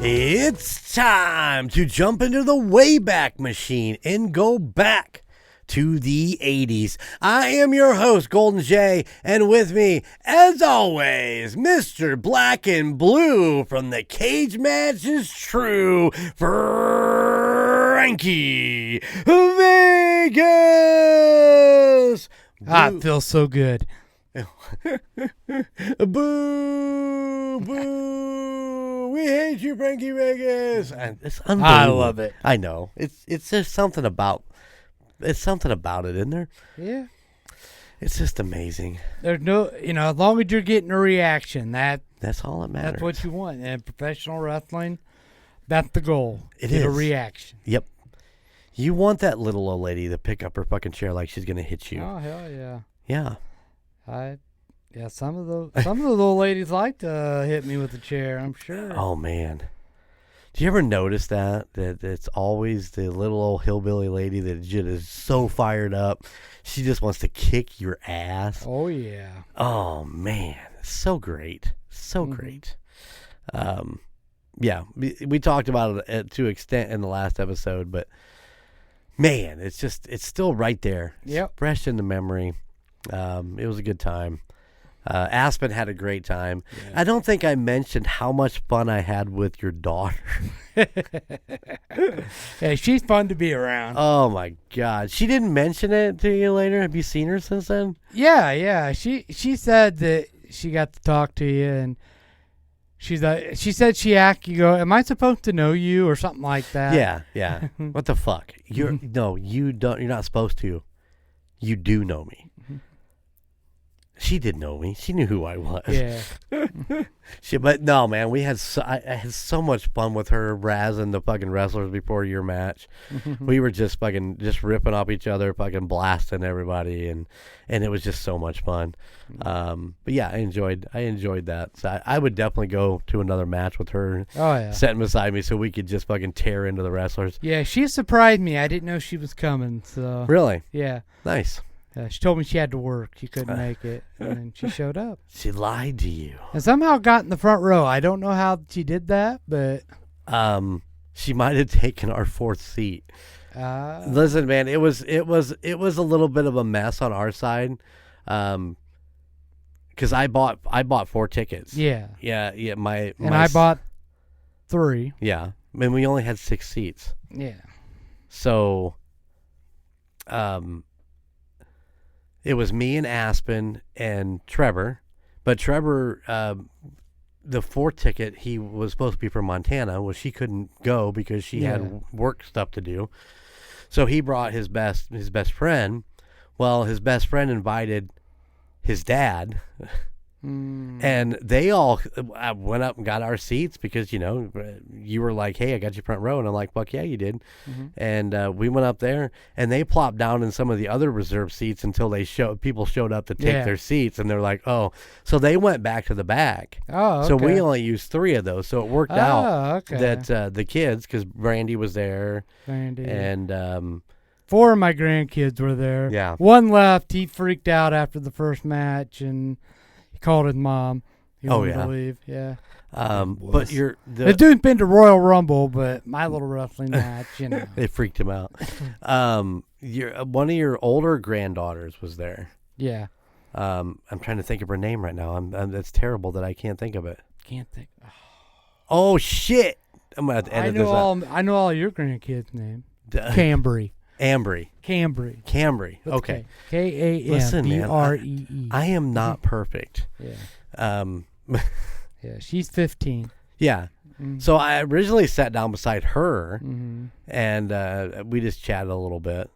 It's time to jump into the Wayback Machine and go back to the 80s. I am your host, Golden J, and with me, as always, Mr. Black and Blue from the Cage Match is True, Frankie Vegas. It feels so good. Boo, boo. We hate you, Frankie Vegas. And it's unbelievable. I love it. I know. It's just something about it, isn't there? Yeah. It's just amazing. There's no, as long as you're getting a reaction, that's all that matters. That's what you want. And professional wrestling, that's the goal. It Get is. a reaction. Yep. You want that little old lady to pick up her fucking chair like she's going to hit you. Oh, hell yeah. Yeah. Some of the little ladies like to hit me with a chair, I'm sure. Oh, man. Do you ever notice that it's always the little old hillbilly lady that just is so fired up? She just wants to kick your ass. Oh, yeah. Oh, man. So great. So great. Yeah, we talked about it to extent in the last episode, but, man, it's still right there. Yep. It's fresh in the memory. It was a good time. Aspen had a great time. Yeah. I don't think I mentioned how much fun I had with your daughter. Hey, she's fun to be around. Oh, my God. She didn't mention it to you later? Have you seen her since then? Yeah. She said that she got to talk to you, and she said she asked you, am I supposed to know you or something like that? Yeah. What the fuck? No, you don't. You're not supposed to. You do know me. She did know me. She knew who I was. Yeah. But no, man, I had so much fun with her razzing the fucking wrestlers before your match. We were just ripping off each other, fucking blasting everybody, and it was just so much fun. But yeah, I enjoyed that. So I would definitely go to another match with her. Oh yeah. Sitting beside me so we could just fucking tear into the wrestlers. Yeah, she surprised me. I didn't know she was coming. So really? Yeah. Nice. She told me she had to work. She couldn't make it, and then she showed up. She lied to you. And somehow got in the front row. I don't know how she did that, but she might have taken our fourth seat. Listen, man, it was a little bit of a mess on our side, because I bought 4 tickets. Yeah. I bought 3. Yeah, I mean, we only had 6 seats. Yeah. So, it was me and Aspen and Trevor, but Trevor, the 4th ticket, he was supposed to be from Montana. Well, she couldn't go because she had work stuff to do. So he brought his best friend. Well, his best friend invited his dad, and they all went up and got our seats because, you were like, hey, I got you front row. And I'm like, fuck yeah, you did. And we went up there, and they plopped down in some of the other reserved seats until people showed up to take their seats. And they're like, oh. So they went back to the back. Oh, okay. So we only used 3 of those. So it worked out okay. that the kids, because Brandy was there. And 4 of my grandkids were there. Yeah. 1 left. He freaked out after the first match, and he called his mom. He wanted to leave. Yeah. But the dude's been to Royal Rumble, but my little wrestling match, it freaked him out. One of your older granddaughters was there. Yeah. I'm trying to think of her name right now. It's terrible that I can't think of it. Can't think. Oh shit! I'm gonna have to edit this out. I know all your grandkids' names. Cambry. Ambry. Cambry. Okay. K-A-M-B-R-E-E. Listen, man, I am not perfect. Yeah. Yeah, she's 15. Yeah. So I originally sat down beside her, and we just chatted a little bit.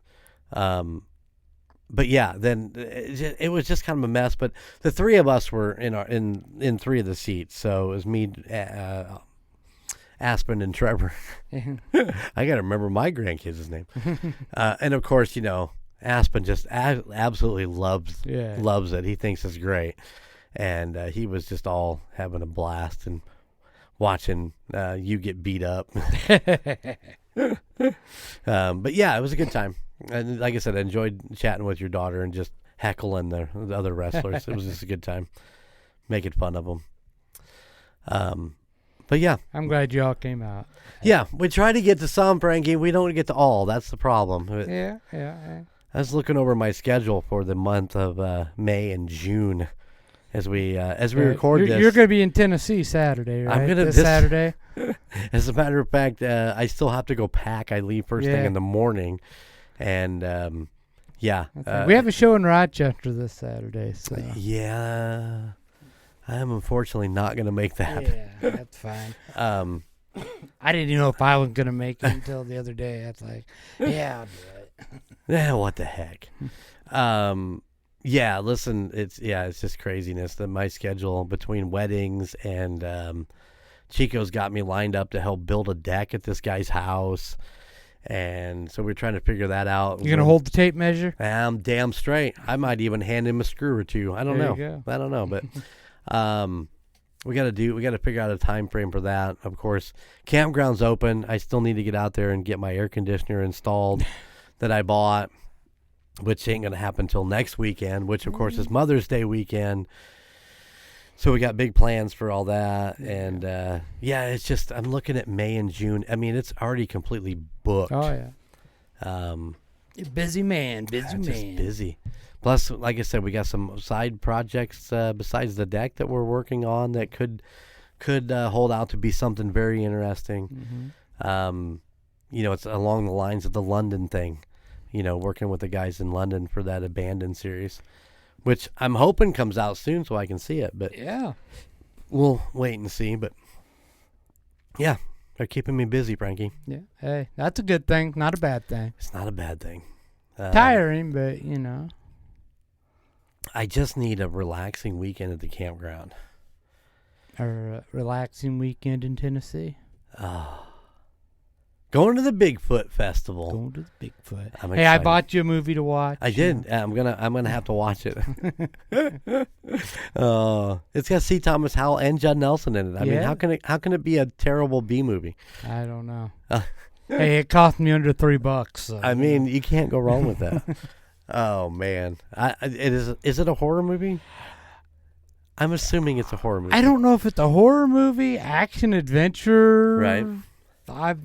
But yeah, then it was just kind of a mess. But the 3 of us were in 3 of the seats. So it was me, Aspen, and Trevor. I got to remember my grandkids' name. And of course, Aspen just absolutely loves it. He thinks it's great. And he was just all having a blast and watching you get beat up. But yeah, it was a good time. And like I said, I enjoyed chatting with your daughter and just heckling the other wrestlers. It was just a good time, making fun of them. But yeah. I'm glad you all came out. Yeah, we try to get to some, Frankie. We don't get to all. That's the problem. Yeah. I was looking over my schedule for the month of May and June as we record this. You're going to be in Tennessee Saturday, right? This Saturday. As a matter of fact, I still have to go pack. I leave first thing in the morning, and we have a show in Rochester this Saturday. So yeah, I am unfortunately not going to make that. Yeah, that's fine. I didn't even know if I was going to make it until the other day. I was like, yeah, I'll do it. Yeah, what the heck? Yeah, listen, it's just craziness that my schedule between weddings and Chico's got me lined up to help build a deck at this guy's house. And so we're trying to figure that out. You going to hold the tape measure? I'm damn straight. I might even hand him a screw or two. I don't know. I don't know, but we got to figure out a time frame for that. Of course, campground's open. I still need to get out there and get my air conditioner installed that I bought, which ain't going to happen until next weekend, which of course is Mother's Day weekend. So we got big plans for all that. And it's just, I'm looking at May and June. I mean, it's already completely booked. Oh yeah. Busy man. Just busy. Plus, like I said, we got some side projects besides the deck that we're working on that could hold out to be something very interesting. Mm-hmm. It's along the lines of the London thing. Working with the guys in London for that Abandoned series, which I'm hoping comes out soon so I can see it. But yeah, we'll wait and see. But yeah, they're keeping me busy, Frankie. Yeah, hey, that's a good thing, not a bad thing. It's not a bad thing. Tiring, but I just need a relaxing weekend at the campground. A relaxing weekend in Tennessee. Going to the Bigfoot Festival. Going to the Bigfoot. I'm excited. I bought you a movie to watch. I did. I'm gonna have to watch it. It's got C. Thomas Howell and Judd Nelson in it. I mean, how can it be a terrible B movie? I don't know. Hey, it cost me under $3. So. I mean, you can't go wrong with that. Oh man, is it a horror movie? I'm assuming it's a horror movie. I don't know if it's a horror movie, action adventure. Right. I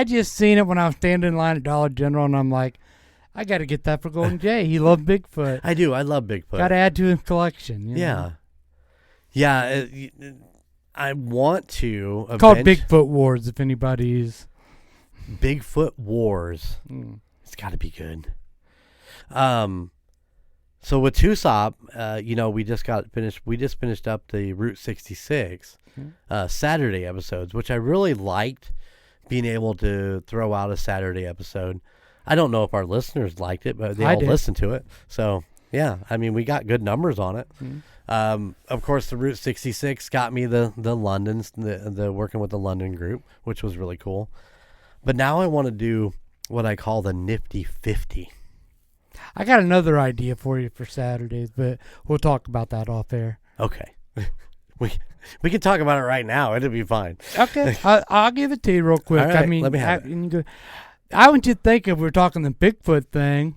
just seen it when I was standing in line at Dollar General, and I'm like, I got to get that for Golden J. He loved Bigfoot. I do. I love Bigfoot. Got to add to his collection. Yeah. Yeah. I want to. It's called Bigfoot Wars, if anybody's. Bigfoot Wars. It's got to be good. So with Tucson, we just finished up the Route 66 Saturday episodes, which I really liked being able to throw out a Saturday episode. I don't know if our listeners liked it, but they all listened to it. So, yeah, I mean, we got good numbers on it. Of course, the Route 66 got me the Londons, the working with the London group, which was really cool. But now I want to do what I call the Nifty 50. I got another idea for you for Saturdays, but we'll talk about that off air. Okay. We can talk about it right now. It'll be fine. Okay. I'll give it to you real quick. All right, let me have it. I want you to think, if we're talking the Bigfoot thing,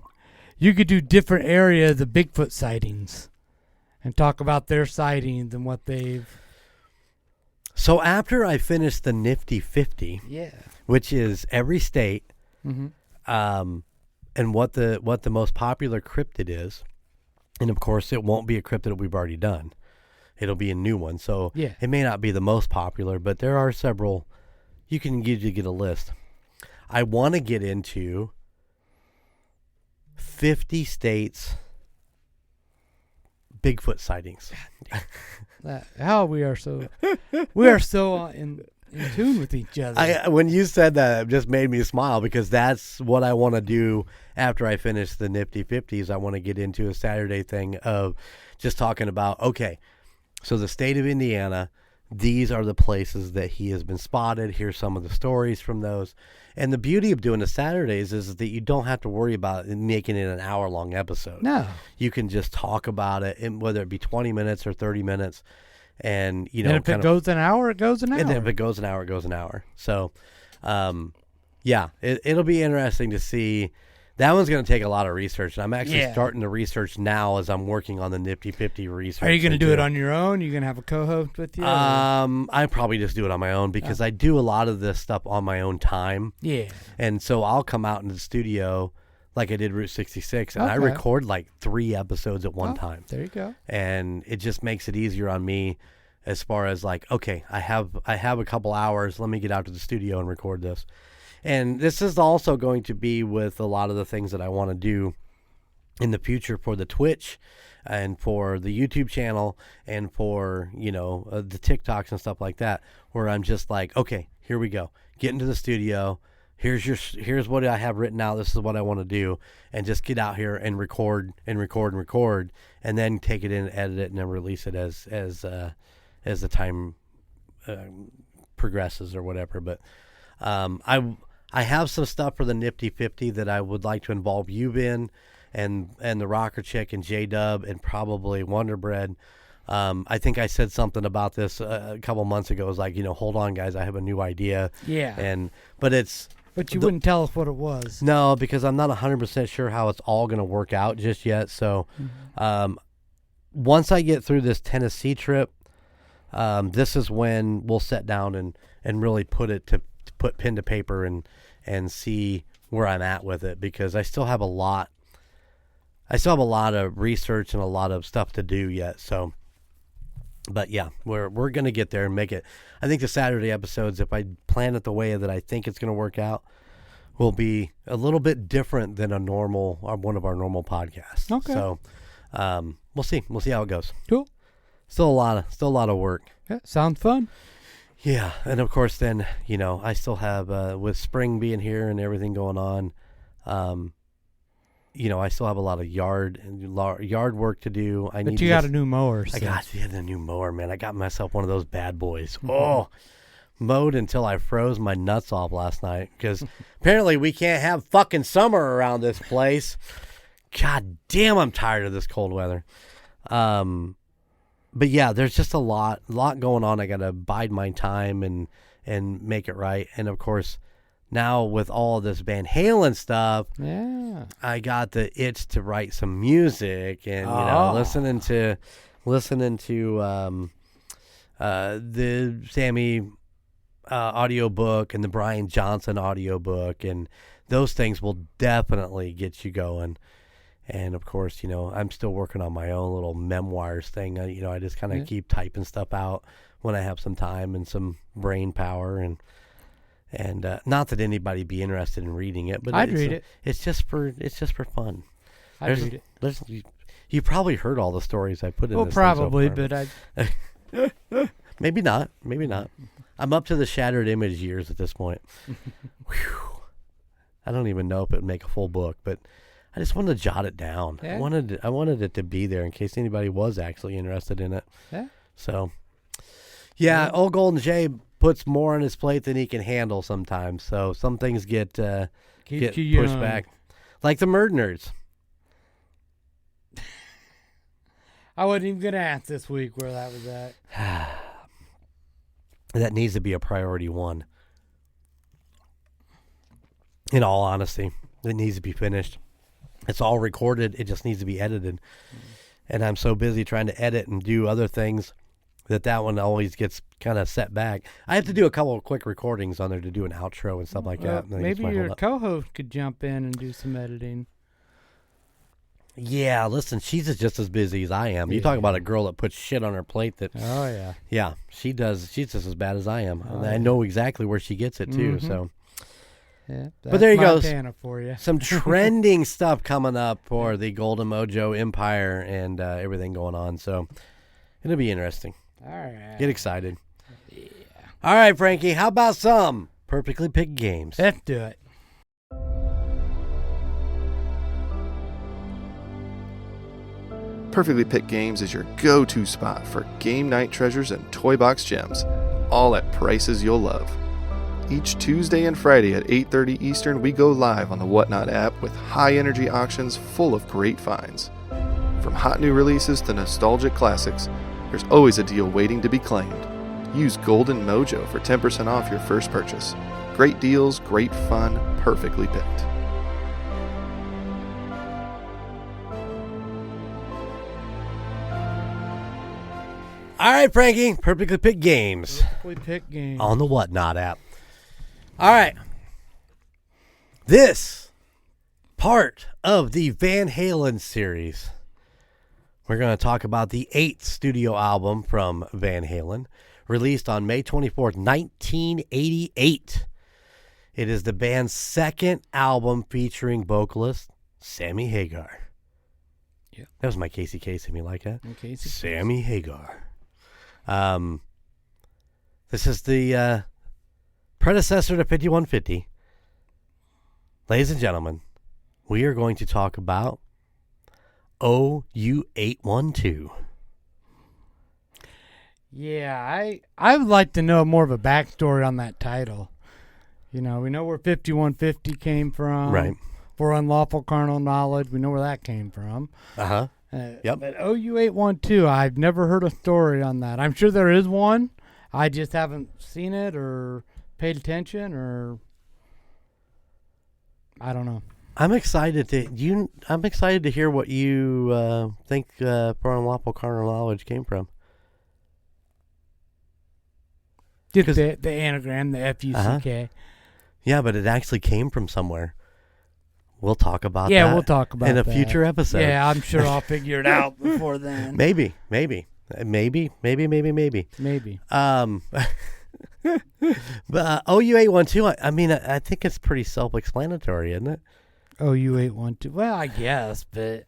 you could do different areas of Bigfoot sightings and talk about their sightings and what they've... So after I finish the Nifty 50, which is every state, and what the most popular cryptid is, and of course it won't be a cryptid that we've already done. It'll be a new one, so it may not be the most popular, but there are several. You can usually get a list. I want to get into 50 states Bigfoot sightings. We are so in tune with each other. When you said that, it just made me smile, because that's what I want to do after I finish the Nifty 50s. I want to get into a Saturday thing of just talking about, okay, so the state of Indiana, these are the places that he has been spotted. Here's some of the stories from those. And the beauty of doing the Saturdays is that you don't have to worry about making it an hour-long episode. No. You can just talk about it, and whether it be 20 minutes or 30 minutes. And, if it goes an hour, it goes an hour. And then if it goes an hour, it goes an hour. So, it'll be interesting to see That one's going to take a lot of research. I'm actually starting to research now as I'm working on the Nifty 50 research. Are you going to do it on your own? Are you going to have a co-host with you? I probably just do it on my own because I do a lot of this stuff on my own time. Yeah. And so I'll come out into the studio like I did Route 66, and I record like 3 episodes at one time. There you go. And it just makes it easier on me as far as like, okay, I have a couple hours. Let me get out to the studio and record this. And this is also going to be with a lot of the things that I want to do in the future for the Twitch and for the YouTube channel and for, the TikToks and stuff like that, where I'm just like, okay, here we go. Get into the studio. Here's what I have written out. This is what I want to do. And just get out here and record, and then take it in, edit it, and then release it as the time progresses or whatever. But I have some stuff for the Nifty 50 that I would like to involve you in, and the Rocker Chick and J-Dub and probably Wonder Bread. I think I said something about this a couple months ago. It was like, hold on, guys, I have a new idea. Yeah. But you wouldn't tell us what it was. No, because I'm not 100% sure how it's all going to work out just yet. So once I get through this Tennessee trip, this is when we'll sit down and really put pen to paper and see where I'm at with it, because I still have a lot of research and a lot of stuff to do yet. So, but yeah, we're going to get there and make it. I think the Saturday episodes, if I plan it the way that I think it's going to work out, will be a little bit different than one of our normal podcasts. Okay. So, we'll see. We'll see how it goes. Cool. Still a lot of work. Yeah, sounds fun. Yeah, and of course then, I still have, with spring being here and everything going on, I still have a lot of yard work to do. But you got a new mower. I got the new mower, man. I got myself one of those bad boys. Oh, mowed until I froze my nuts off last night, because apparently we can't have fucking summer around this place. God damn, I'm tired of this cold weather. But yeah, there's just a lot going on. I got to bide my time and make it right. And of course, now with all this Van Halen stuff, I got the itch to write some music, and listening to the Sammy audiobook and the Brian Johnson audiobook, and those things will definitely get you going. And of course, I'm still working on my own little memoirs thing. I just kind of keep typing stuff out when I have some time and some brain power, and not that anybody be interested in reading it, but I'd read it. It's just for fun. I'd read it. You probably heard all the stories I put in. Well, this probably, thing so far. But maybe not. I'm up to the Shattered Image years at this point. Whew. I don't even know if it would make a full book, but I just wanted to jot it down. Yeah. I wanted it to be there in case anybody was actually interested in it. Yeah. So, old Golden J puts more on his plate than he can handle sometimes. So some things get pushed back, like the MurdNerds. I wasn't even gonna ask this week where that was at. That needs to be a priority one. In all honesty, it needs to be finished. It's all recorded. It just needs to be edited. And I'm so busy trying to edit and do other things that one always gets kind of set back. I have to do a couple of quick recordings on there to do an outro and stuff like that. Maybe your co-host could jump in and do some editing. Yeah, listen, she's just as busy as I am. You talk about a girl that puts shit on her plate that... Oh, yeah. Yeah, she does. She's just as bad as I am. And I know exactly where she gets it, too, so... Yeah, but there you go. For you. Some trending stuff coming up for the Golden Mojo Empire and everything going on. So it'll be interesting. All right. Get excited. Yeah. All right, Frankie. How about some perfectly picked games? Let's do it. Perfectly Picked Games is your go-to spot for game night treasures and toy box gems, all at prices you'll love. Each Tuesday and Friday at 8:30 Eastern, we go live on the Whatnot app with high-energy auctions full of great finds. From hot new releases to nostalgic classics, there's always a deal waiting to be claimed. Use Golden Mojo for 10% off your first purchase. Great deals, great fun, perfectly picked. All right, Frankie. Perfectly picked games. Perfectly picked games. On the Whatnot app. All right. This part of the Van Halen series. We're going to talk about the 8th studio album from Van Halen, released on May 24th, 1988. It is the band's second album featuring vocalist Sammy Hagar. Yeah. That was my Casey Kasem. You like that? Casey Sammy Hagar. This is the predecessor to 5150. Ladies and gentlemen, we are going to talk about OU812. Yeah, I would like to know more of a backstory on that title. You know, we know where 5150 came from. Right. For unlawful carnal knowledge, we know where that came from. Uh-huh. Yep. But OU812, I've never heard a story on that. I'm sure there is one. I just haven't seen it or paid attention, or I don't know. I'm excited to hear what you think for unlawful carnal knowledge came from. Just the anagram, the F-U-C-K. Yeah, but it actually came from somewhere. We'll talk about that. Yeah, we'll talk about in a that. future episode. Yeah, I'm sure I'll figure it out before then. Maybe. But OU812, I mean, I think it's pretty self-explanatory, isn't it? OU812. Well, I guess, but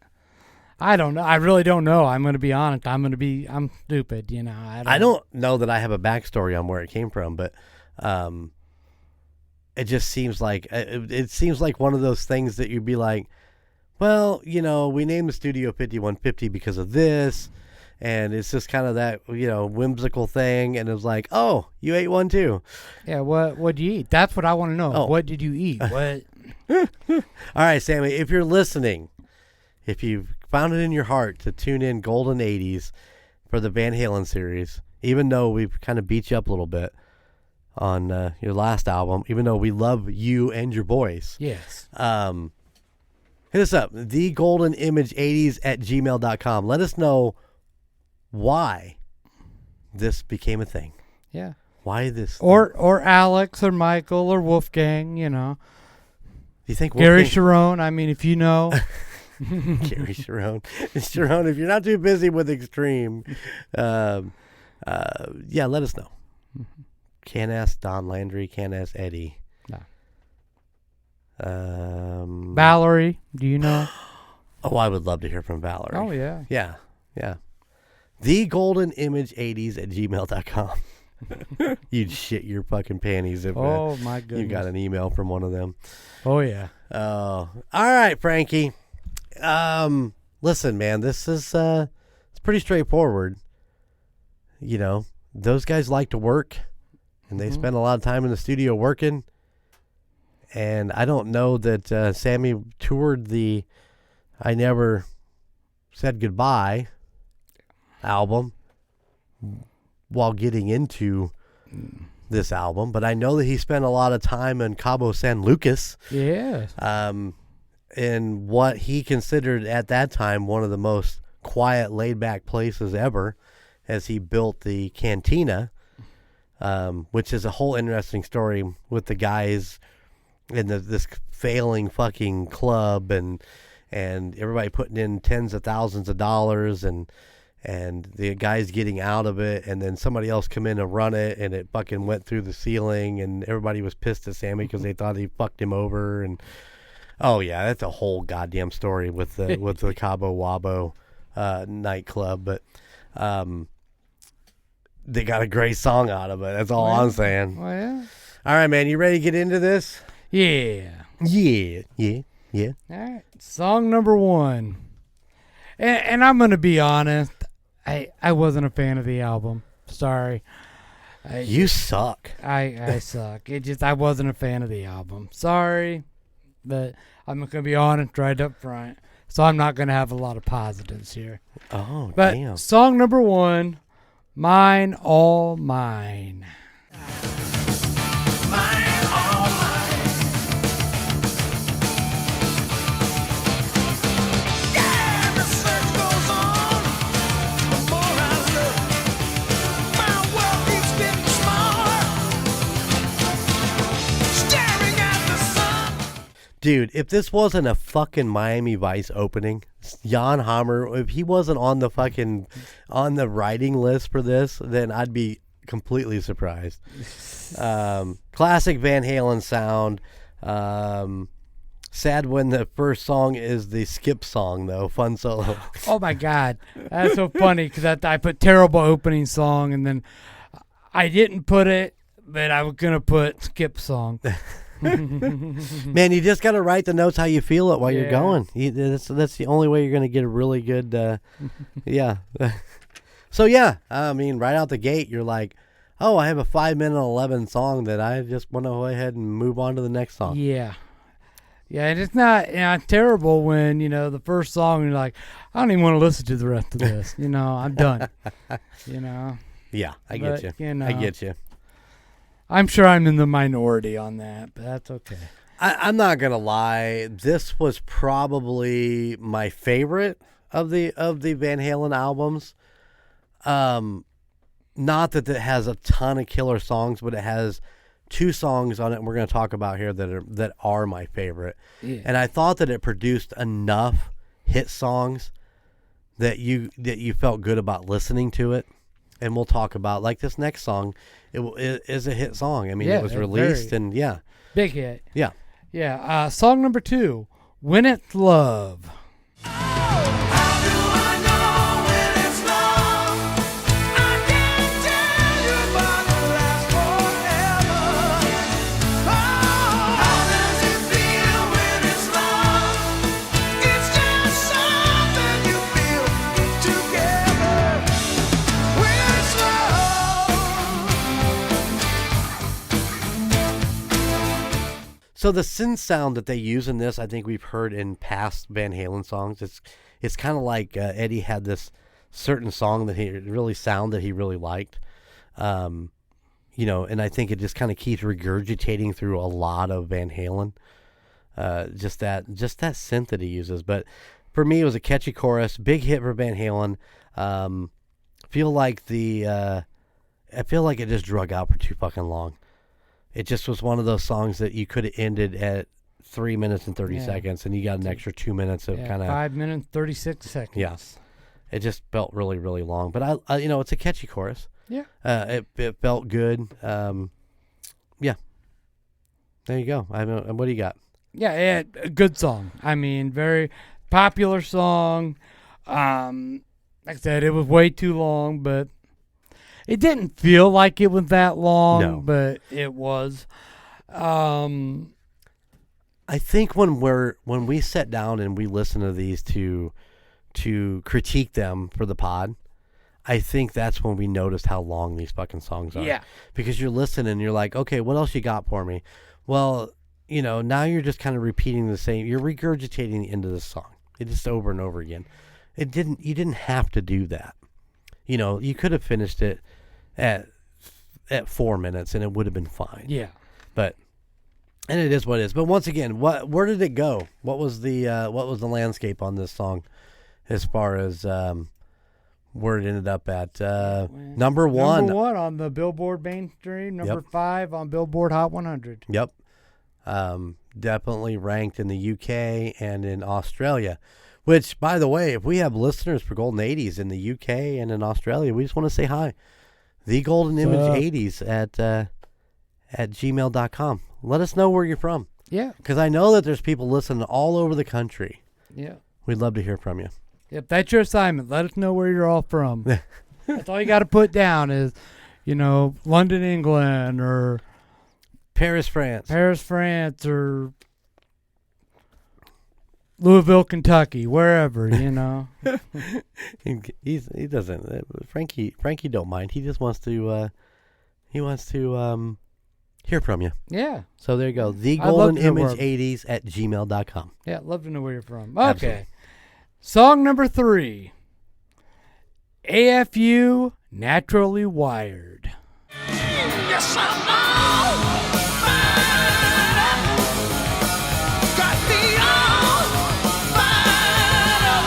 I don't know. I really don't know. I'm going to be honest. I'm stupid, you know. I don't know that I have a backstory on where it came from, but it just seems like it seems like one of those things that you'd be like, well, you know, we named the studio 5150 because of this, and it's just kind of that, you know, whimsical thing, and it was like, oh, U812. Yeah, what do you eat? That's what I want to know. Oh. What did you eat? What? All right, Sammy, if you're listening, if you've found it in your heart to tune in Golden 80s for the Van Halen series, even though we've kind of beat you up a little bit on your last album, even though we love you and your voice. Yes. Hit us up, thegoldenimage80s@gmail.com. Let us know why this became a thing. Yeah. Why this? Or Alex or Michael or Wolfgang, you know. Do you think Gary Sharon, I mean, if you know. Gary Sharon. Sharon, if you're not too busy with Extreme, yeah, let us know. Mm-hmm. Can't ask Don Landry, can't ask Eddie. No. Valerie, do you know? Oh, I would love to hear from Valerie. Oh, yeah. Yeah. thegoldenimage80s@gmail.com. You'd shit your fucking panties if my goodness, you got an email from one of them. Oh, yeah. All right, Frankie. Listen, man, this is it's pretty straightforward. You know, those guys like to work, and they spend a lot of time in the studio working. And I don't know that Sammy toured the I Never Said Goodbye album while getting into this album, but I know that he spent a lot of time in Cabo San Lucas. Yeah. In what he considered at that time one of the most quiet, laid-back places ever, as he built the Cantina, which is a whole interesting story with the guys in this failing fucking club and everybody putting in tens of thousands of dollars and the guys getting out of it, and then somebody else come in and run it, and it fucking went through the ceiling, and everybody was pissed at Sammy because they thought he fucked him over. And oh yeah, that's a whole goddamn story with the Cabo Wabo nightclub. But they got a great song out of it. That's all I'm saying. Oh yeah. All right, man, you ready to get into this? Yeah. All right, song number 1, and I'm gonna be honest. I wasn't a fan of the album. Sorry. You suck. I suck. I wasn't a fan of the album. Sorry. But I'm going to be honest right up front. So I'm not going to have a lot of positives here. Oh, but damn. Song number 1, Mine, All Mine. Mine, all mine. Yeah, the search goes on. The more I look, Dude, if this wasn't a fucking Miami Vice opening, Jan Hammer, if he wasn't on the writing list for this, then I'd be completely surprised. Classic Van Halen sound. Sad when the first song is the skip song, though. Fun solo. Oh, my God. That's so funny because I put terrible opening song, and then I didn't put it, but I was going to put skip song. Man, you just got to write the notes how you feel it while you're going. That's the only way you're going to get a really good, yeah. So, yeah, I mean, right out the gate, you're like, oh, I have a 5-minute 11 song that I just want to go ahead and move on to the next song. Yeah. Yeah, and it's not terrible when, the first song, you're like, I don't even want to listen to the rest of this. I'm done. Yeah, I get you. I get you. I'm sure I'm in the minority on that, but that's okay. I'm not gonna lie. This was probably my favorite of the Van Halen albums. Not that it has a ton of killer songs, but it has 2 songs on it we're going to talk about here that are my favorite. Yeah. And I thought that it produced enough hit songs that you felt good about listening to it. And we'll talk about, like, this next song, it is a hit song. I mean, it was released and big hit. Yeah. Yeah. Song number 2, When It's Love. So the synth sound that they use in this, I think we've heard in past Van Halen songs. It's kind of like Eddie had this certain song that he really liked, and I think it just kind of keeps regurgitating through a lot of Van Halen. Just that synth that he uses. But for me, it was a catchy chorus, big hit for Van Halen. I feel like it just drug out for too fucking long. It just was one of those songs that you could have ended at 3 minutes and 30 seconds, and you got an extra 2 minutes of kind of 5 minutes 36 seconds. Yes, it just felt really, really long. But I it's a catchy chorus. Yeah, it felt good. Yeah, there you go. What do you got? Yeah, a good song. I mean, very popular song. Like I said, it was way too long, but it didn't feel like it was that long, but it was. I think when we sit down and we listen to these to critique them for the pod, I think that's when we noticed how long these fucking songs are. Yeah. Because you're listening and you're like, okay, what else you got for me? Well, now you're just kind of repeating the same. You're regurgitating the end of the song. It just over and over again. You didn't have to do that. You could have finished it at 4 minutes and it would have been fine. Yeah. And it is what it is. But once again, where did it go? What was the landscape on this song as far as where it ended up at? Number one. Number 1 on the Billboard mainstream. Number 5 on Billboard Hot 100. Yep. Definitely ranked in the UK and in Australia. Which, by the way, if we have listeners for Golden 80s in the UK and in Australia, we just want to say hi. The Golden Image 80s at gmail.com. Let us know where you're from. Yeah. Because I know that there's people listening all over the country. Yeah. We'd love to hear from you. If that's your assignment, let us know where you're all from. That's all you got to put down is, London, England, or Paris, France, or Louisville, Kentucky, wherever, he doesn't. Frankie don't mind. He just wants to. Hear from you. Yeah. So there you go. The Golden Image 80s at gmail.com. Yeah, love to know where you're from. Okay. Absolutely. Song number 3. AFU Naturally Wired. Yes, I know. Got me all fired up.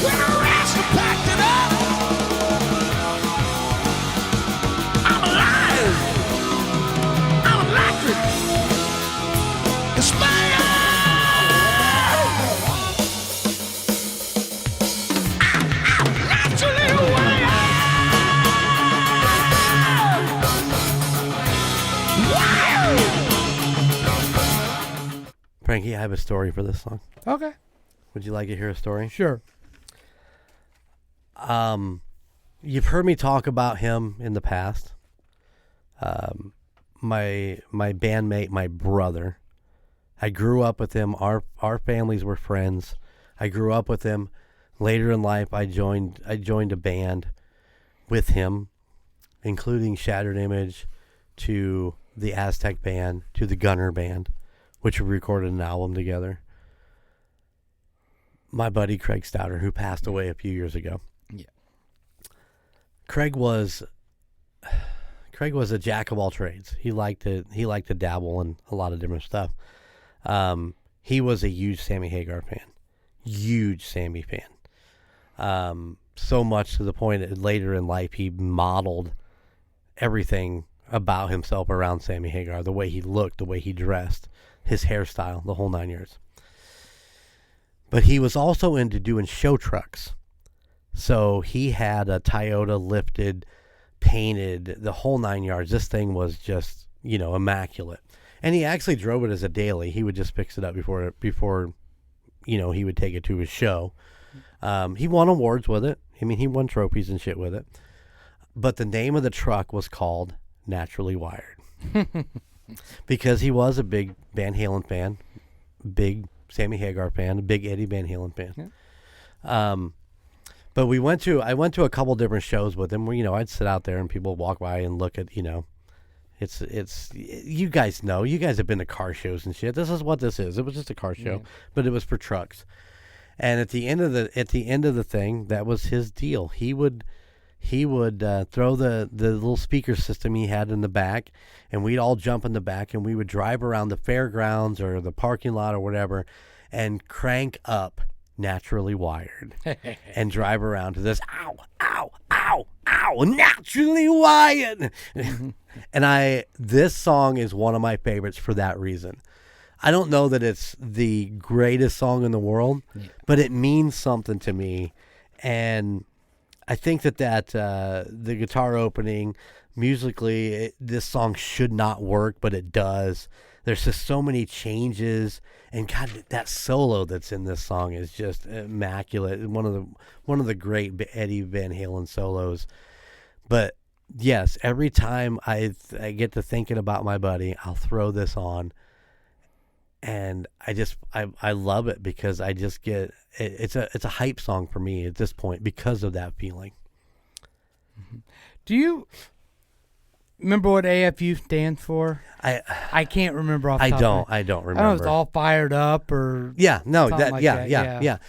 When the rest are packed it up, I'm alive. I'm electric. It's Frankie, I have a story for this song. Okay. Would you like to hear a story? Sure. You've heard me talk about him in the past. My bandmate, my brother. I grew up with him. Our families were friends. I grew up with him. Later in life, I joined a band with him, including Shattered Image, to the Aztec Band, to the Gunner Band, which we recorded an album together. My buddy Craig Stouter, who passed away a few years ago. Yeah. Craig was a jack of all trades. He liked to dabble in a lot of different stuff. He was a huge Sammy Hagar fan. Huge Sammy fan. So much to the point that later in life he modeled everything about himself around Sammy Hagar. The way he looked, the way he dressed, his hairstyle, the whole 9 years. But he was also into doing show trucks. So he had a Toyota lifted, painted, the whole 9 yards. This thing was just, immaculate. And he actually drove it as a daily. He would just fix it up before he would take it to his show. He won awards with it. I mean, he won trophies and shit with it. But the name of the truck was called Naturally Wired. Because he was a big Van Halen fan, big Sammy Hagar fan, a big Eddie Van Halen fan. Yeah. But I went to a couple different shows with him where, I'd sit out there and people would walk by and look at, it's you guys know, you guys have been to car shows and shit. This is what this is. It was just a car show, but it was for trucks. And at the end of the thing, that was his deal. He would throw the little speaker system he had in the back, and we'd all jump in the back, and we would drive around the fairgrounds or the parking lot or whatever, and crank up Naturally Wired, and drive around to this ow, ow, ow, ow, Naturally Wired. And this song is one of my favorites for that reason. I don't know that it's the greatest song in the world, but it means something to me. And I think that the guitar opening, musically, this song should not work, but it does. There's just so many changes, and God, that solo that's in this song is just immaculate. One of the great Eddie Van Halen solos. But yes, every time I get to thinking about my buddy, I'll throw this on. And I love it because I just get it's a hype song for me at this point because of that feeling. Do you remember what AFU stands for? I can't remember off the top. I don't remember. I don't know if it's all fired up or yeah.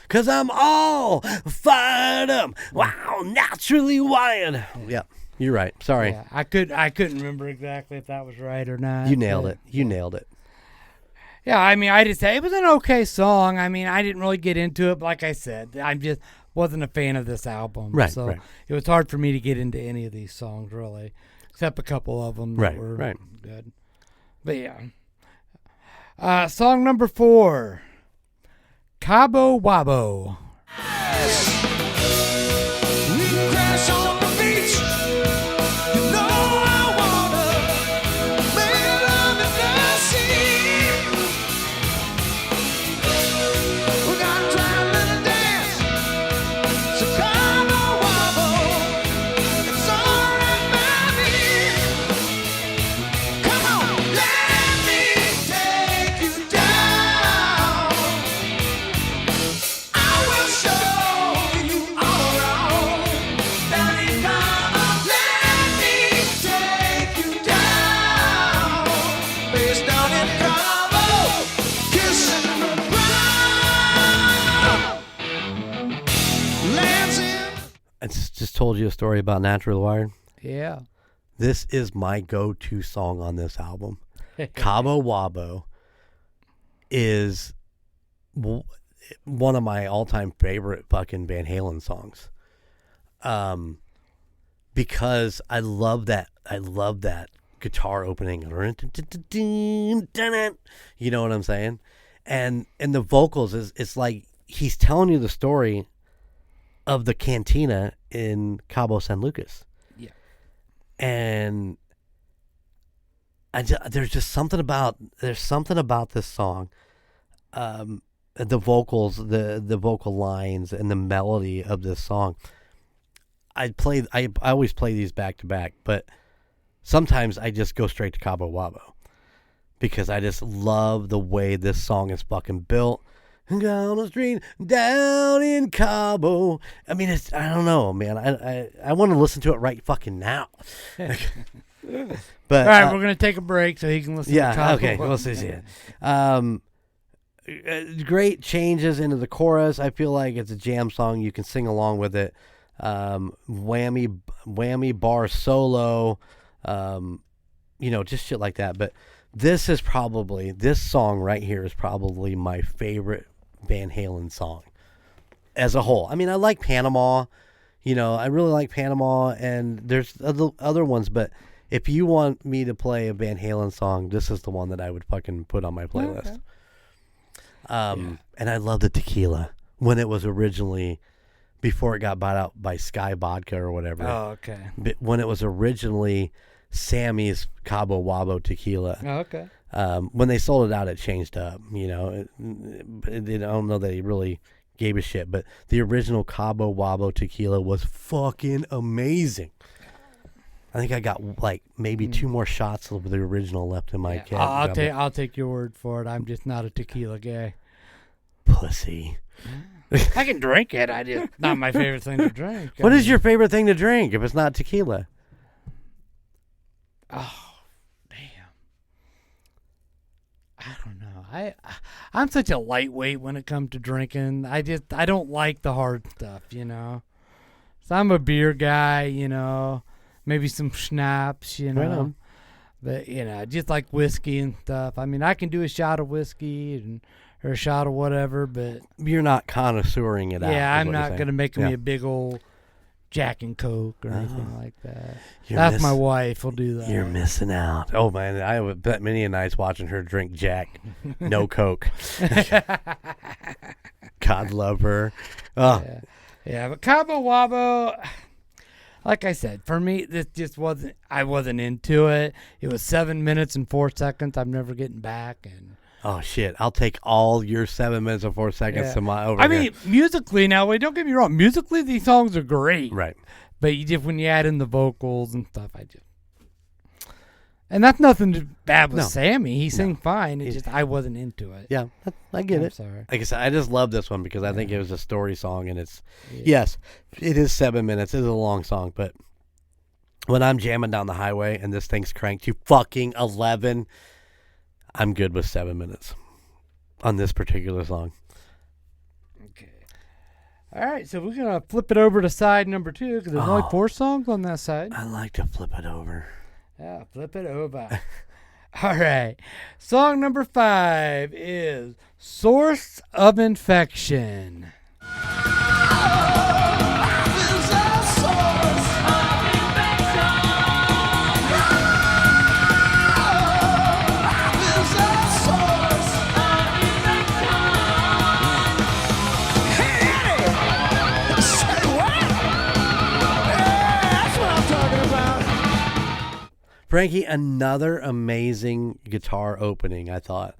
Because I'm all fired up. Wow, naturally wired. Yeah, you're right. Sorry. Yeah, I couldn't remember exactly if that was right or not. You nailed it. You nailed it. Yeah, I mean, I just say it was an okay song. I mean, I didn't really get into it, but like I said, I just wasn't a fan of this album. Right, so right. It was hard for me to get into any of these songs, really, except a couple of them that were good. But yeah. Song number 4, Cabo Wabo. We can crash on the beach. You know I wanna make love in the sea. We got time to dance. So come on, wobble. It's alright by me. Come on, let me take you down. I will show you all around. Daddy, come on, let me take you down. Face down in Cabo, kissing the ground. Lands in. I just told you a story about Naturally Wired. Yeah. This is my go-to song on this album. Cabo Wabo is one of my all-time favorite fucking Van Halen songs. Because I love that guitar opening. You know what I'm saying? And the vocals it's like he's telling you the story of the cantina in Cabo San Lucas. Yeah. And there's something about this song. the vocals, the vocal lines, and the melody of this song. I always play these back to back, but sometimes I just go straight to Cabo Wabo because I just love the way this song is fucking built. Down the street, down in Cabo. I mean, I don't know, man. I want to listen to it right fucking now. But all right, we're gonna take a break so he can listen. Yeah, to Cabo okay. Wabo. We'll see it. Great changes into the chorus. I feel like it's a jam song. You can sing along with it. Whammy bar solo, just shit like that. But this song right here is probably my favorite Van Halen song as a whole. I mean, I like Panama, I really like Panama, and there's other ones, but if you want me to play a Van Halen song, this is the one that I would fucking put on my playlist. Okay. And I love the Tequila when it was originally, before it got bought out by Sky Vodka or whatever. Oh, okay. When it was originally Sammy's Cabo Wabo Tequila. Oh, okay. When they sold it out, it changed up. I don't know that he really gave a shit, but the original Cabo Wabo Tequila was fucking amazing. I think I got maybe 2 more shots of the original left in my keg. I'll take your word for it. I'm just not a tequila guy. Pussy. I can drink it. I just not my favorite thing to drink. What is your favorite thing to drink if it's not tequila? Oh, damn. I don't know. I'm such a lightweight when it comes to drinking. I don't like the hard stuff, So I'm a beer guy, maybe some schnapps, Right on. But just like whiskey and stuff. I mean, I can do a shot of whiskey or a shot of whatever, but You're not connoisseuring it out. yeah, is I'm what you're not saying. gonna make me Yeah. a big old Jack and Coke or anything like that. You're That's my wife will do that. You're missing out. Oh man, I would bet many a nights watching her drink Jack, no Coke. God love her. Oh, Yeah, but Cabo Wabo, like I said, for me, this just wasn't. I wasn't into it. It was 7 minutes and 4 seconds. I'm never getting back. And oh shit! I'll take all your 7 minutes and 4 seconds yeah. to my over. I here. mean, musically now, wait, don't get me wrong. Musically, these songs are great. Right. But when you add in the vocals and stuff, and that's nothing bad with Sammy. He sang fine. It's just I wasn't into it. Yeah, I get I'm it. sorry. Like I said, I just love this one because I think it was a story song, and it's yes, it is 7 minutes. It is a long song, but when I'm jamming down the highway and this thing's cranked to fucking 11, I'm good with 7 minutes on this particular song. Okay. All right, so we're gonna flip it over to side number 2 because there's only 4 songs on that side. I like to flip it over. Yeah, flip it over. All right. Song number 5 is Source of Infection. Frankie, another amazing guitar opening, I thought.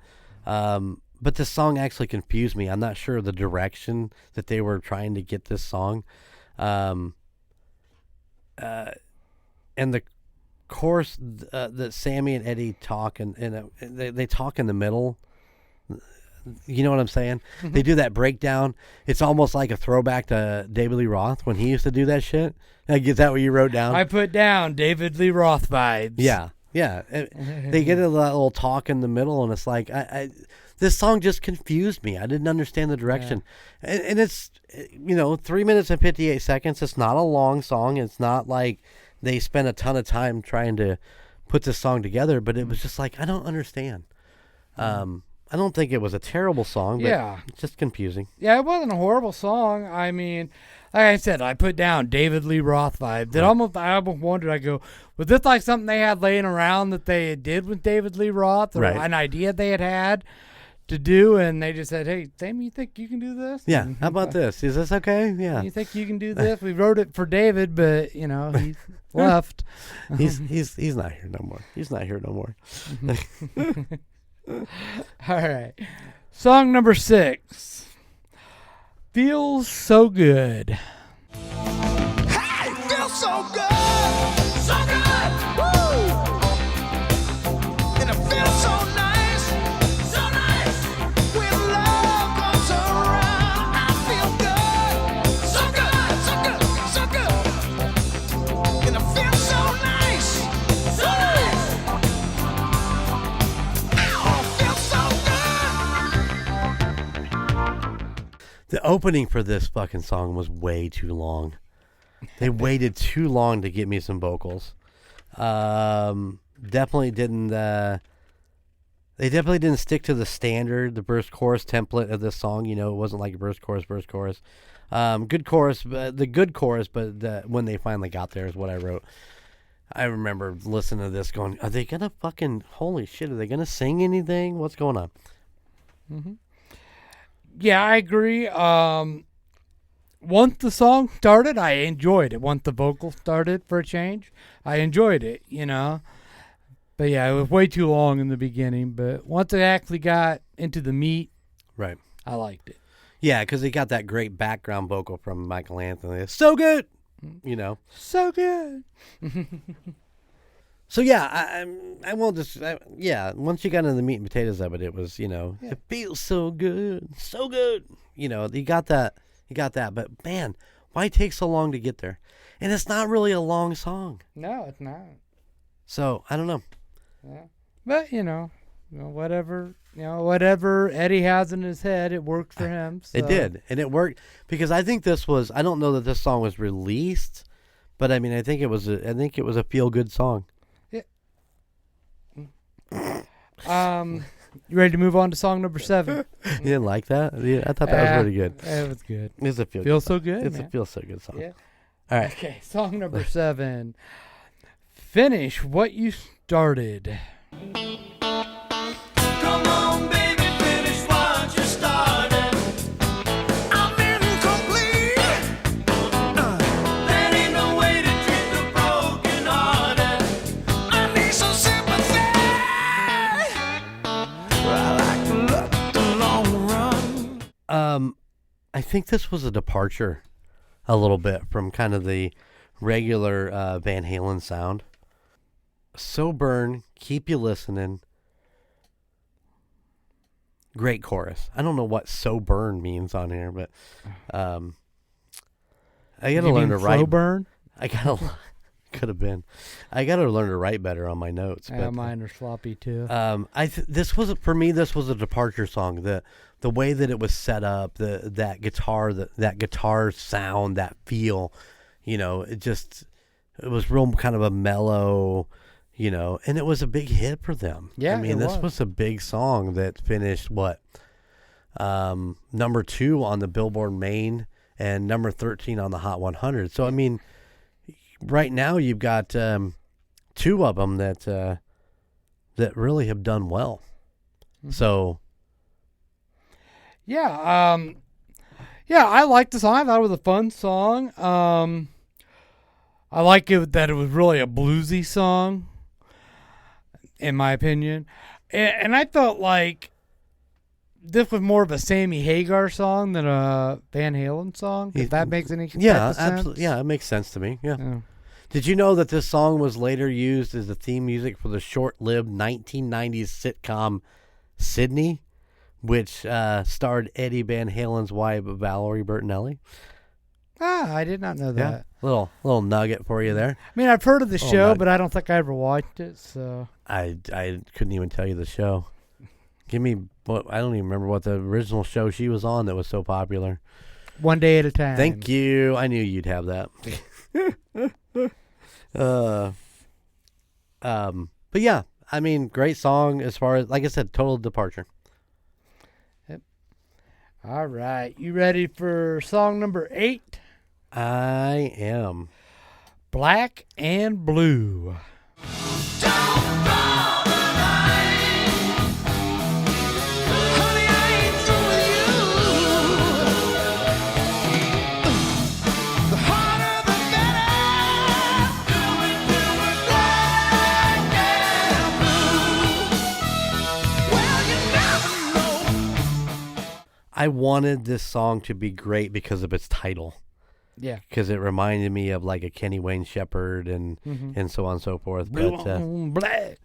But the song actually confused me. I'm not sure of the direction that they were trying to get this song. And the chorus that Sammy and Eddie talk, and they talk in the middle. You know what I'm saying? Mm-hmm. They do that breakdown. It's almost like a throwback to David Lee Roth when he used to do that shit. Like, is that what you wrote down? I put down David Lee Roth vibes. Yeah. They get a little talk in the middle, and it's like, this song just confused me. I didn't understand the direction. Yeah. And it's, 3 minutes and 58 seconds. It's not a long song. It's not like they spent a ton of time trying to put this song together, but it was just like, I don't understand. I don't think it was a terrible song, but it's just confusing. Yeah, it wasn't a horrible song. I mean, like I said, I put down David Lee Roth vibes. I almost wondered, I go, was this like something they had laying around that they did with David Lee Roth, or an idea they had to do, and they just said, hey, Sam, you think you can do this? Yeah, how about this? Is this okay? Yeah. You think you can do this? We wrote it for David, but, he's left. He's not here no more. He's not here no more. All right. Song number 6. Feels So Good. Hey, feels so good, so good, woo! And it feels so nice, when love comes around. I feel good, so good, so good, so good. And it feels so nice, oh, it feels so good. The opening for this fucking song was way too long. They waited too long to get me some vocals. Definitely didn't. They definitely didn't stick to the standard, the verse chorus template of this song. You know, it wasn't like verse chorus, verse chorus. Good chorus, the good chorus, but when they finally got there is what I wrote. I remember listening to this, going, "Are they gonna fucking holy shit? Are they gonna sing anything? What's going on?" Mm-hmm. Yeah, I agree. Once the song started, I enjoyed it. Once the vocals started for a change, I enjoyed it, you know. But yeah, it was way too long in the beginning. But once it actually got into the meat, Right. I liked it. Yeah, because they got that great background vocal from Michael Anthony. It's so good, you know. So good. So yeah, I won't just yeah. Once you got into the meat and potatoes of it, it was, you know, it feels so good, so good. You know, you got that. But man, why take so long to get there? And it's not really a long song. No, it's not. So I don't know. Yeah. But whatever Eddie has in his head, it worked for him. So. It did, and it worked because I think this was. I don't know that this song was released, but I mean, I think it was a feel good song. Yeah. You ready to move on to song number 7? You didn't like that? Yeah, I thought that was pretty good. It was good. It's a Feels so good. It's man. a feel so good song. Yeah. All right. Okay, song number 7. Finish What You Started. Come on, baby, finish what you started. I'm incomplete. That ain't no way to treat the broken hearted. I need some sympathy. I like to look the long run. I think this was a departure a little bit from kind of the regular Van Halen sound. So Burn, Keep You Listening. Great chorus. I don't know what So Burn means on here, but I gotta learn to write. Slow burn? I gotta could have been. I gotta learn to write better on my notes. Yeah, But mine are sloppy too. this was for me. This was a departure song. The way that it was set up, that guitar sound, that feel, you know, it was real kind of a mellow, you know, and it was a big hit for them. Yeah, I mean, this was a big song that finished number 2 on the Billboard Main and number 13 on the Hot 100. So I mean, right now you've got 2 of them that really have done well. Mm-hmm. So. Yeah, I liked the song. I thought it was a fun song. I like it that it was really a bluesy song, in my opinion. And I felt like this was more of a Sammy Hagar song than a Van Halen song, if that makes any sense. Yeah, absolutely. Yeah, it makes sense to me. Yeah. Did you know that this song was later used as the theme music for the short-lived 1990s sitcom Sydney, which starred Eddie Van Halen's wife, Valerie Bertinelli? I did not know that. Yeah. Little nugget for you there. I mean, I've heard of the show, but I don't think I ever watched it. So I couldn't even tell you the show. Give me I don't even remember what the original show she was on that was so popular. One Day at a Time. Thank you. I knew you'd have that. But yeah, I mean, great song as far as, like I said, total departure. Yep. All right, you ready for song number 8? I am. Black and Blue. Well, I wanted this song to be great because of its title. Yeah. Because it reminded me of like a Kenny Wayne Shepherd and so on and so forth. Blue But on black.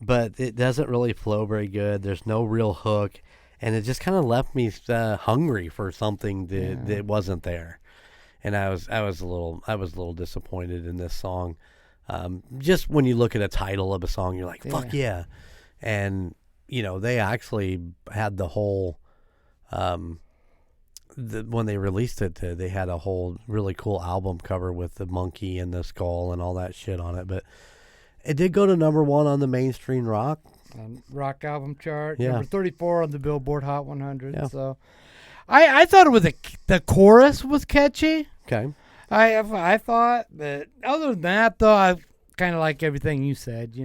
but it doesn't really flow very good. There's no real hook, and it just kind of left me hungry for something that wasn't there. And I was a little disappointed in this song. Just when you look at a title of a song, you're like, fuck yeah. And they actually had the whole when they released it, they had a whole really cool album cover with the monkey and the skull and all that shit on it. But it did go to number 1 on the mainstream rock album chart. Yeah. Number 34 on the Billboard Hot 100. Yeah. So I thought it was the chorus was catchy. Okay. I thought, but other than that, though, I kind of like everything you said.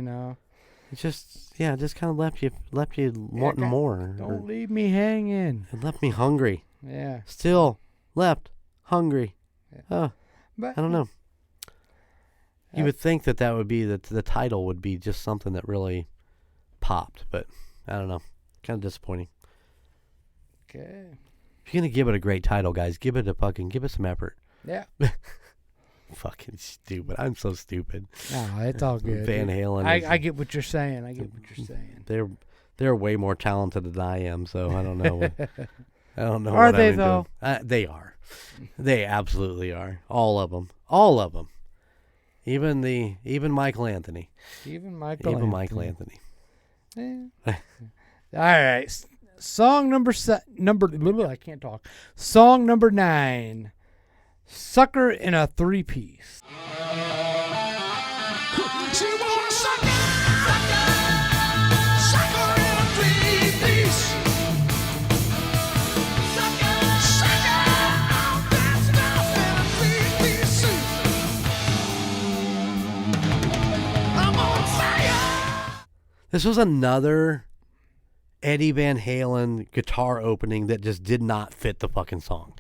It just kind of left you wanting more. Don't leave me hanging. It left me hungry. Yeah. Still left hungry. But I don't know. You would think that would be the title would be just something that really popped, but I don't know. Kind of disappointing. Okay. If you're gonna give it a great title, guys, give it some effort. Yeah. Fucking stupid. I'm so stupid. No, it's all good. Van Halen. I get what you're saying. They're way more talented than I am, so I don't know. I don't know. Are what they I would though? Do. They are. They absolutely are. All of them. All of them. Even Michael Anthony. Even Michael Anthony. Yeah. All right. Song I can't talk. Song number 9. Sucker in a 3-piece. She wanna sucker in a 3-piece. Sucker, dancing off in a 3-piece suit. I'm on fire. This was another Eddie Van Halen guitar opening that just did not fit the fucking song.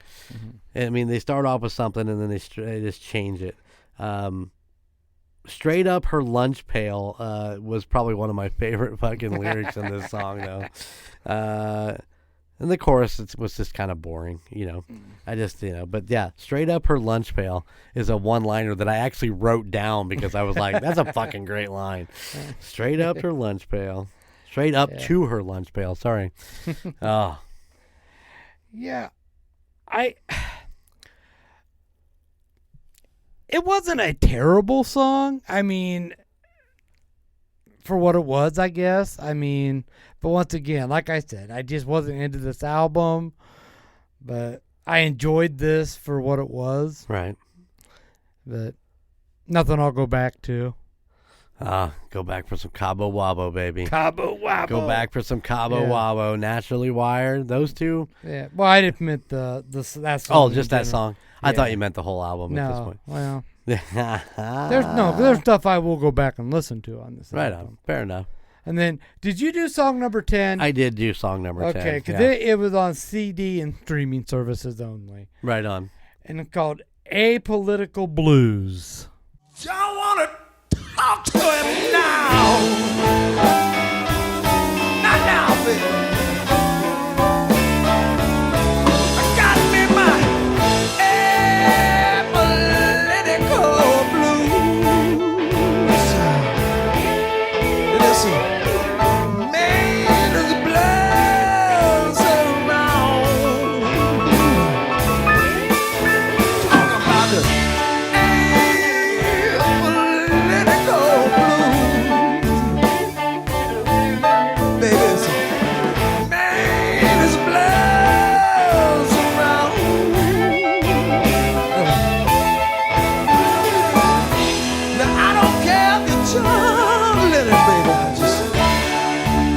I mean, they start off with something and then they just change it. Straight up, her lunch pail was probably one of my favorite fucking lyrics in this song, though. And the chorus was just kind of boring, I just, but yeah, straight up, her lunch pail is a one-liner that I actually wrote down because I was like, that's a fucking great line. Straight up her lunch pail. Straight up to her lunch pail. Sorry. Oh. Yeah. It wasn't a terrible song. I mean, for what it was, I guess. I mean, but once again, like I said, I just wasn't into this album. But I enjoyed this for what it was. Right. But nothing I'll go back to. Go back for some Cabo Wabo, baby. Cabo Wabo. Go back for some Cabo Wabo. Naturally Wired. Those two. Yeah. Well, I didn't meant that song. Oh, just that song. I thought you meant the whole album at this No. point. Well, there's stuff I will go back and listen to on this Right album. on. Fair enough. And then, did you do song number 10? I did do song number 10. Okay, because yeah. it was on CD and streaming services only. Right on. And it's called Apolitical Blues. Don't wanna talk to him now. Not now, baby. I got me my apolitical blues. Listen, man, there's blood so wrong. Talk about the apolitical blues. Baby, it's man, there's blood so wrong. Now I don't care if you're chocolate, baby.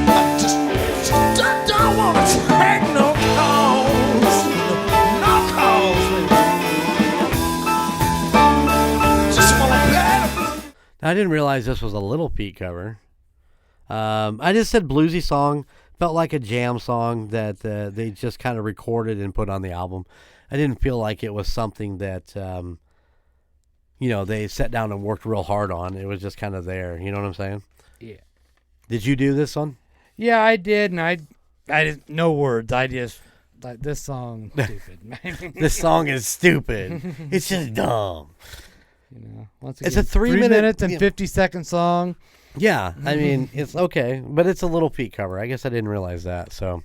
I just don't want to take no calls. No calls, baby. Just want to play the blues. I didn't realize this was a Little Pete cover. I just said bluesy song. Felt like a jam song that they just kind of recorded and put on the album. I didn't feel like it was something that, they sat down and worked real hard on. It was just kind of there. You know what I'm saying? Yeah. Did you do this one? Yeah, I did, and I no words. I just like this song. Stupid. This song is stupid. It's just dumb. Once It's again, a 3 minutes and 50-second song. Yeah, I mean, it's okay, but it's a Little Feat cover. I guess I didn't realize that, so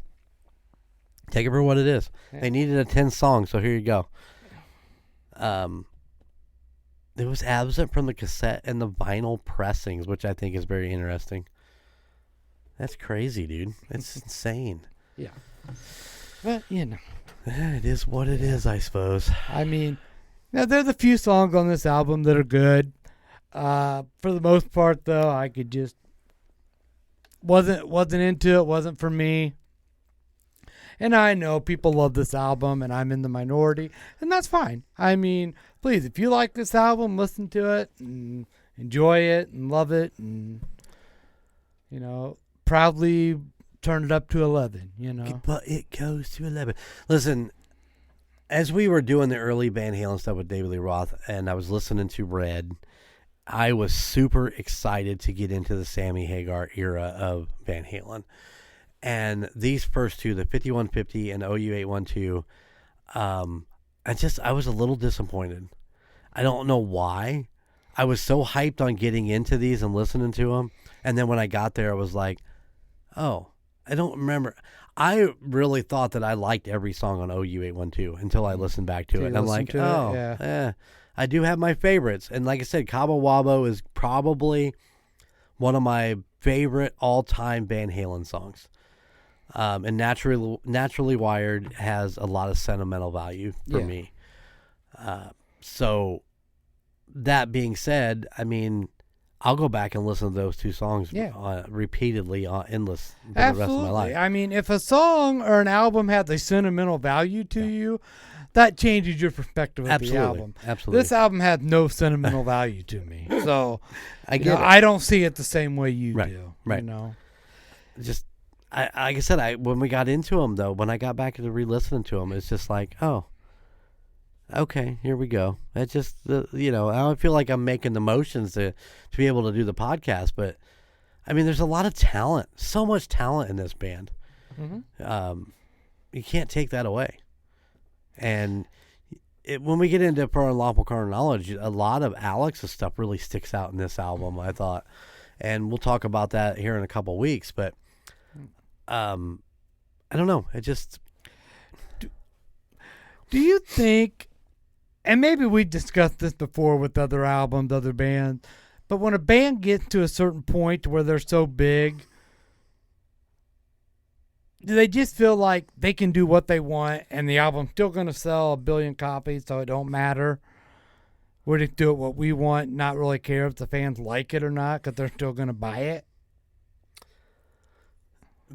take it for what it is. Yeah. They needed a 10 song, so here you go. It was absent from the cassette and the vinyl pressings, which I think is very interesting. That's crazy, dude. It's insane. Yeah. But, it is what it is, I suppose. I mean, there's a few songs on this album that are good. For the most part, though, I could just wasn't into it. Wasn't for me. And I know people love this album, and I'm in the minority, and that's fine. I mean, please, if you like this album, listen to it and enjoy it and love it, and proudly turn it up to 11. But it goes to 11. Listen. As we were doing the early Van Halen stuff with David Lee Roth, and I was listening to Red, I was super excited to get into the Sammy Hagar era of Van Halen. And these first two, the 5150 and OU812, I was a little disappointed. I don't know why. I was so hyped on getting into these and listening to them. And then when I got there, I was like, oh, I don't remember. I really thought that I liked every song on OU812 until I listened back to it. And I'm like, I do have my favorites. And like I said, Cabo Wabo is probably one of my favorite all-time Van Halen songs. And Naturally Wired has a lot of sentimental value for me. So that being said, I mean, I'll go back and listen to those two songs repeatedly, endless for the rest of my life. I mean, if a song or an album has a sentimental value to you, that changes your perspective of the album. Absolutely. This album had no sentimental value to me. So I get it. I don't see it the same way you do. Right. Just, like I said, when we got into them, though, when I got back to re-listening to them, it's just like, oh, okay, here we go. It's just, I don't feel like I'm making the motions to be able to do the podcast, but I mean, there's a lot of talent, so much talent in this band. Mm-hmm. You can't take that away. And when we get into For Unlawful Carnal Knowledge, a lot of Alex's stuff really sticks out in this album, I thought. And we'll talk about that here in a couple weeks, but I don't know. It just... Do you think... And maybe we discussed this before with other albums, other bands. But when a band gets to a certain point where they're so big, do they just feel like they can do what they want and the album's still going to sell 1 billion copies, so it don't matter? We're just do it what we want, not really care if the fans like it or not, because they're still going to buy it?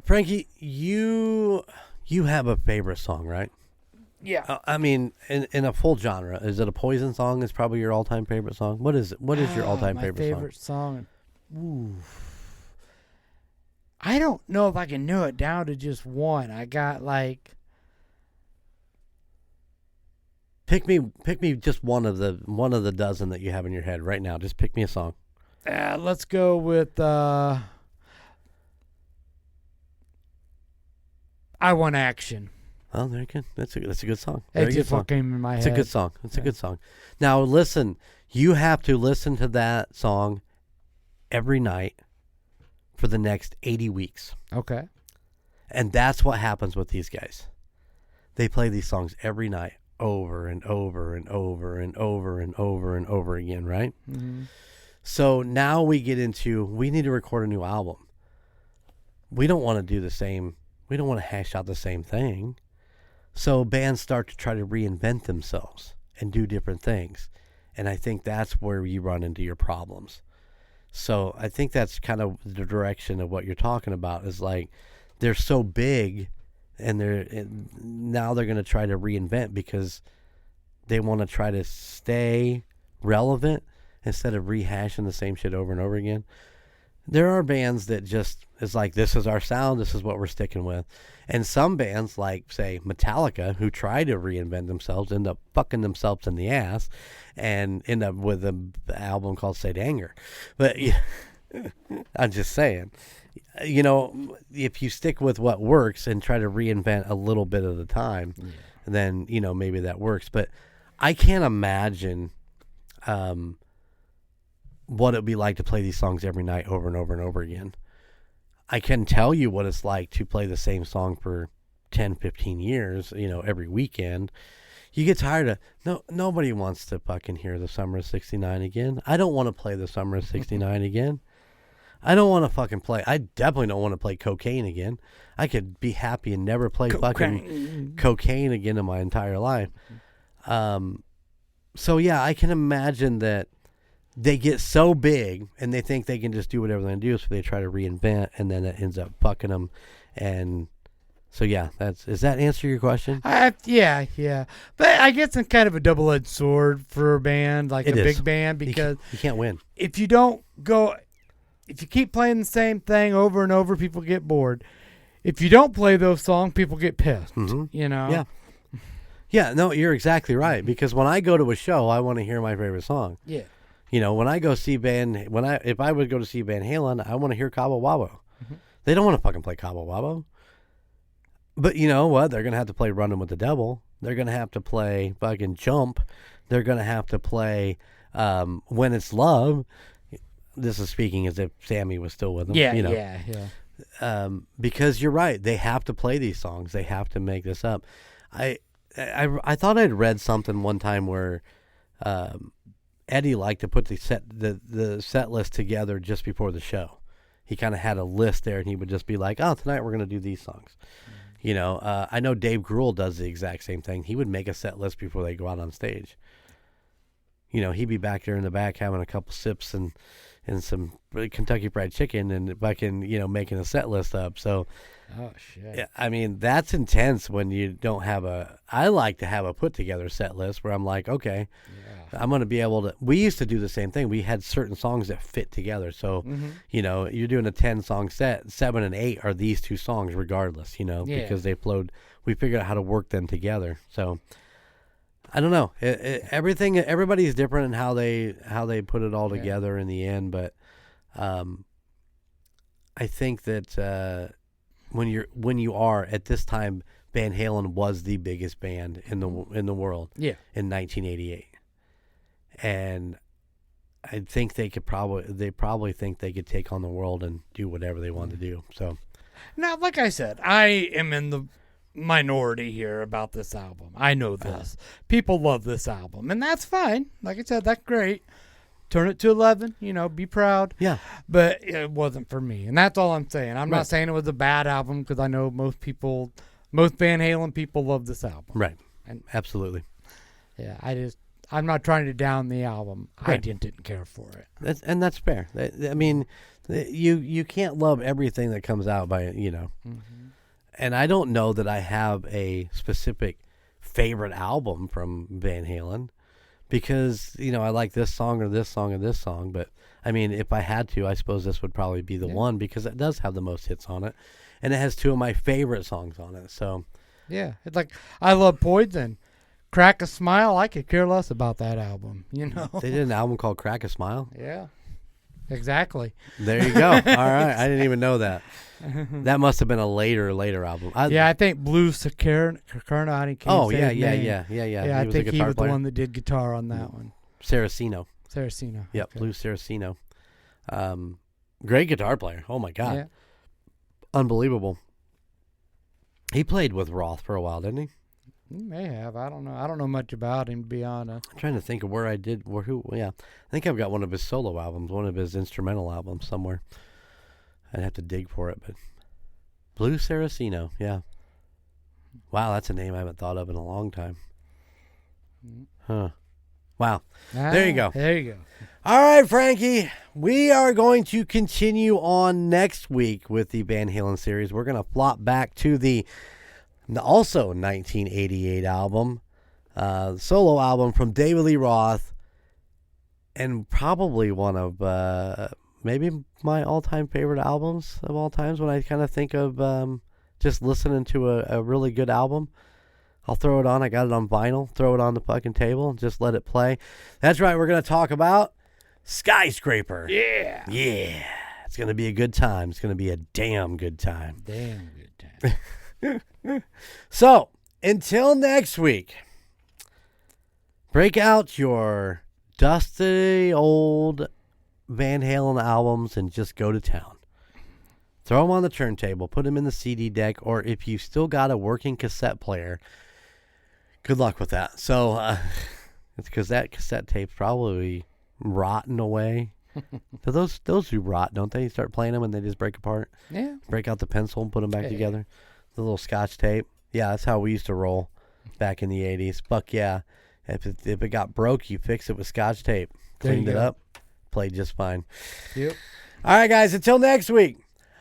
Frankie, you have a favorite song, right? Yeah. I mean, in a full genre, is it a Poison song? Is probably your all-time favorite song? What is it? What is your all-time favorite song? Ooh. I don't know if I can narrow it down to just one. I got like... Pick me just one of the dozen that you have in your head right now. Just pick me a song. Let's go with I Want Action. Oh, there you go. That's a good song. It just came in my head. It's a good song. It's a good song. Now, listen. You have to listen to that song every night for the next 80 weeks. Okay. And that's what happens with these guys. They play these songs every night over and over and over and over and over and over again, right? Mm-hmm. So now we get into, we need to record a new album. We don't want to do the same. We don't want to hash out the same thing. So bands start to try to reinvent themselves and do different things. And I think that's where you run into your problems. So I think that's kind of the direction of what you're talking about, is like they're so big and now they're going to try to reinvent because they want to try to stay relevant instead of rehashing the same shit over and over again. There are bands that just, it's like, this is our sound, this is what we're sticking with. And some bands, like, say, Metallica, who try to reinvent themselves, end up fucking themselves in the ass and end up with an album called Saint Anger. But, I'm just saying. You know, if you stick with what works and try to reinvent a little bit at a time, then, you know, maybe that works. But I can't imagine what it would be like to play these songs every night over and over and over again. I can tell you what it's like to play the same song for 10, 15 years, you know, every weekend. You get tired of, nobody wants to fucking hear the Summer of 69 again. I don't want to play the Summer of 69 again. I don't want to fucking play. I definitely don't want to play Cocaine again. I could be happy and never play fucking Cocaine again in my entire life. So yeah, I can imagine that they get so big and they think they can just do whatever they do, so they try to reinvent, and then it ends up fucking them. And so yeah, does that answer your question? Yeah. But I guess it's kind of a double-edged sword for a band, like a big band, because you can't win. If you keep playing the same thing over and over, people get bored. If you don't play those songs, people get pissed. Mm-hmm. You know? Yeah. Yeah, no, you're exactly right. Because when I go to a show, I want to hear my favorite song. Yeah. You know, when I go see if I would go to see Van Halen, I want to hear Cabo Wabo. Mm-hmm. They don't want to fucking play Cabo Wabo. But you know what? They're going to have to play Running with the Devil. They're going to have to play fucking Jump. They're going to have to play When It's Love. This is speaking as if Sammy was still with them. Yeah, you know? yeah. Because you're right. They have to play these songs. They have to make this up. I thought I'd read something one time where Eddie liked to put the set list together just before the show. He kind of had a list there, and he would just be like, "Oh, tonight we're going to do these songs." Mm-hmm. You know, I know Dave Grohl does the exact same thing. He would make a set list before they go out on stage. You know, he'd be back there in the back having a couple sips and some Kentucky Fried Chicken and fucking, you know, making a set list up. So, oh shit. I mean, that's intense when you don't have I like to have a put together set list where I'm like, okay, I'm going to be able to. We used to do the same thing. We had certain songs that fit together. So, you know, you're doing a 10-song set, 7 and 8 are these two songs regardless, you know, because they flowed. We figured out how to work them together. So, I don't know. Everybody's different in how they put it all together in the end. But I think that when you are at this time, Van Halen was the biggest band in the world. Yeah. In 1988, and I think they probably think they could take on the world and do whatever they want to do. So now, like I said, I am in the minority here about this album. I know this. People love this album, and that's fine. Like I said, that's great. Turn it to 11, you know, be proud. Yeah. But it wasn't for me, and that's all I'm saying. I'm not saying it was a bad album, because I know most Van Halen people love this album. Right. And absolutely. Yeah, I'm not trying to down the album. Right. I didn't care for it. That's fair. I mean, you can't love everything that comes out by, you know. Mm-hmm. And I don't know that I have a specific favorite album from Van Halen, because, you know, I like this song or this song or this song. But, I mean, if I had to, I suppose this would probably be the one, because it does have the most hits on it. And it has 2 of my favorite songs on it. So, yeah. It's like, I love Poison. Crack a Smile, I could care less about that album, you know. They did an album called Crack a Smile? Yeah. Exactly. There you go. All right. I didn't even know that. That must have been a later album. I think Blue Carnati came. Oh, yeah. Yeah, I think he was the one that did guitar on that one. Saraceno. Yep, okay. Blue Saraceno. Great guitar player. Oh, my God. Yeah. Unbelievable. He played with Roth for a while, didn't he? He may have. I don't know. I don't know much about him, to be honest. I'm trying to think of I think I've got one of his solo albums, one of his instrumental albums somewhere. I'd have to dig for it, but Blue Saraceno, yeah. Wow, that's a name I haven't thought of in a long time. Huh. Wow. There you go. There you go. All right, Frankie. We are going to continue on next week with the Van Halen series. We're going to flop back to the also 1988 album, solo album from David Lee Roth, and probably one of maybe my all-time favorite albums of all times. When I kind of think of just listening to a really good album, I'll throw it on. I got it on vinyl. Throw it on the fucking table and just let it play. That's right. We're going to talk about Skyscraper. Yeah. Yeah. It's going to be a good time. It's going to be a damn good time. Damn good time. So, until next week, break out your dusty old Van Halen albums and just go to town. Throw them on the turntable, put them in the CD deck, or if you've still got a working cassette player, good luck with that. So, it's because that cassette tape's probably rotten away. So those do rot, don't they? You start playing them and they just break apart. Yeah. Break out the pencil and put them back together. The little Scotch tape. Yeah, that's how we used to roll back in the 80s. Fuck yeah. If it got broke, you fix it with Scotch tape. Cleaned it up. Played just fine. Yep. All right, guys. Until next week.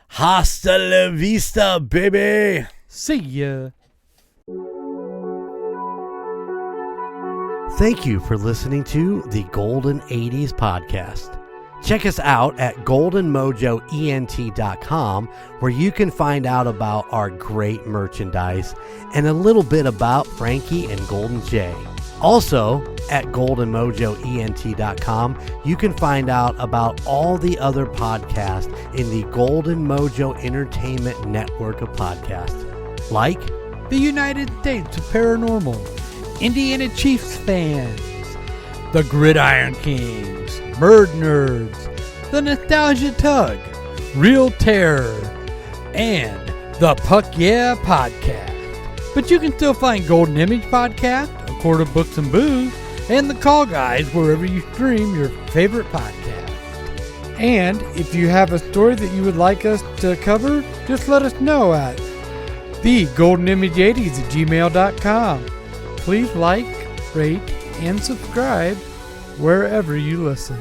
Hasta la vista, baby. See ya. Thank you for listening to the Golden 80s podcast. Check us out at goldenmojoent.com, where you can find out about our great merchandise and a little bit about Frankie and Golden J. Also, at goldenmojoent.com, you can find out about all the other podcasts in the Golden Mojo Entertainment network of podcasts, like The United States of Paranormal, Indiana Chiefs fans, the Gridiron Kingz, MurdNerds, the Nostalgia Tug, Real Terror, and the Puck Yeah Podcast. But you can still find Golden Image Podcast, A Quart of Books and Booze, and the Call Guys wherever you stream your favorite podcast. And if you have a story that you would like us to cover, just let us know at thegoldenimage80s@gmail.com. Please like, rate, and subscribe wherever you listen.